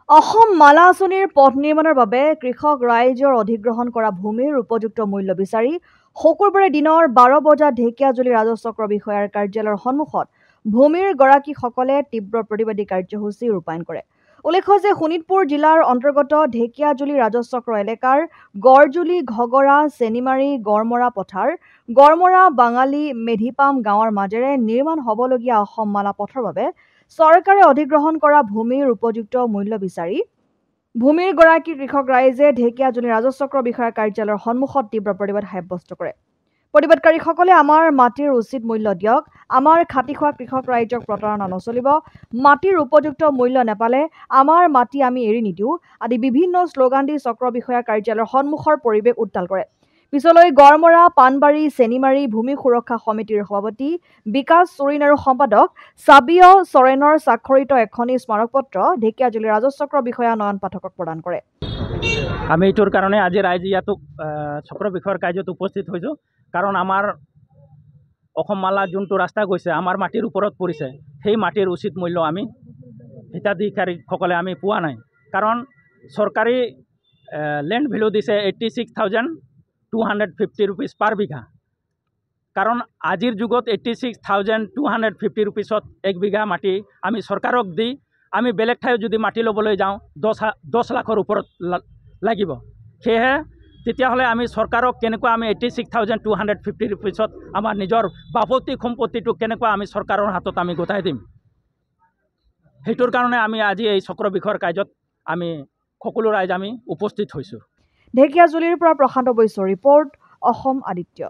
অসম মালা আঁচনিৰ পথ নিৰ্মাণৰ বাবে কৃষক ৰাইজৰ অধিগ্ৰহণ কৰা ভূমিৰ উপযুক্ত মূল্য বিচাৰি শুকুৰবাৰে দিনৰ 12 বজাত ঢেকিয়াজুলি ৰাজচক্ৰ বিষয়াৰ কাৰ্যালয়ৰ সন্মুখত ভূমিৰ গৰাকীসকলে তীব্ৰ প্ৰতিবাদী কাৰ্যসূচী ৰূপায়ণ কৰে। উল্লেখ্য যে শোণিতপুৰ জিলাৰ অন্তৰ্গত ঢেকিয়াজুলি ৰাজচক্ৰ এলেকাৰ গড়জুলি, ঘগৰা, চেনিমাৰী, গড়মৰা পথাৰ, গড়মৰা, বাঙালী, মেধিপাম গাঁৱৰ মাজেৰে নিৰ্মাণ হ'বলগীয়া অসম মালা পথৰ বাবে চৰকাৰে অধিগ্ৰহণ কৰা ভূমিৰ উপযুক্ত মূল্য বিচাৰি ভূমিৰ গৰাকী কৃষক ৰাইজে ঢেকিয়াজুলি ৰাজচক্ৰ বিষয়াৰ কাৰ্যালয়ৰ সন্মুখত তীব্ৰ প্ৰতিবাদ সাব্যস্ত কৰে। প্ৰতিবাদকাৰীসকলে আমাৰ মাটিৰ উচিত মূল্য দিয়ক, আমাৰ খাটি খোৱা কৃষক ৰাইজক প্ৰতাৰণা নচলিব, মাটিৰ উপযুক্ত মূল্য নেপালে আমাৰ মাটি আমি এৰি নিদিওঁ আদি বিভিন্ন শ্লোগান দি চক্ৰ বিষয়াৰ কাৰ্যালয়ৰ সন্মুখৰ পৰিৱেশ উত্তাল কৰে। পিছলৈ গড়মৰা, পানবাৰী, চেনিমাৰী ভূমি সুৰক্ষা সমিতিৰ সভাপতি বিকাশ চুৰিন আৰু সম্পাদক চাবিয় চৰেনৰ স্বাক্ষৰিত এখনি স্মাৰকপত্ৰ ঢেকিয়াজুলি ৰাজচক্ৰ বিষয়া নয়ন পাঠকক প্ৰদান কৰে। আমি এইটোৰ কাৰণে আজি ৰাইজে ইয়াত চক্ৰ বিষয়াৰ কাৰ্যত উপস্থিত হৈছোঁ, কাৰণ আমাৰ অসম মালা যোনটো ৰাস্তা গৈছে আমাৰ মাটিৰ ওপৰত পৰিছে, সেই মাটিৰ উচিত মূল্য আমি হিতাধিকাৰীসকলে আমি পোৱা নাই। কাৰণ চৰকাৰী লেণ্ড ভেলু দিছে 86,250 rupees পাৰ বিঘা। কাৰণ আজিৰ যুগত 86,250 rupeesত 1 বিঘা মাটি আমি চৰকাৰক দি আমি বেলেগ ঠাইত যদি মাটি ল'বলৈ যাওঁ 10 লাখৰ ওপৰত লাগিব। সেয়েহে তেতিয়াহ'লে আমি চৰকাৰক কেনেকুৱা আমি 86,250 rupeesত আমাৰ নিজৰ বাপতিক সম্পত্তিটো কেনেকুৱা আমি চৰকাৰৰ হাতত আমি গতাই দিম। সেইটোৰ কাৰণে আমি আজি এই চক্ৰ বিষয়ৰ কাৰ্যত আমি সকলো ৰাইজ আমি উপস্থিত হৈছোঁ। ঢেকিয়াজুলিৰ পৰা প্ৰশান্ত বৈশ্যৰ ৰিপৰ্ট, অসম আদিত্য।